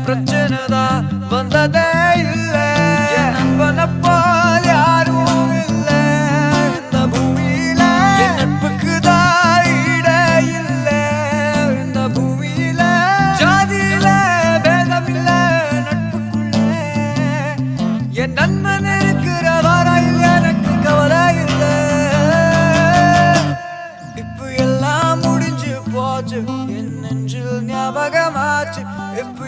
பிரச்சனை தான் வந்ததே இல்ல. என் நண்பனை போல் யாரும் இல்ல இந்த பூமியில. என் நட்புக்கு தான் ஈடே இல்ல இந்த பூமியில. ஜாதியில பேதம் இல்ல நட்புக்குள்ள. என் நண்பன் இருக்கிற வரையில் எனக்கு கவலை இல்ல. இப்ப எல்லாம் முடிஞ்சு போச்சு, என் நெஞ்சில் ஞாபகமாச்சு. இப்ப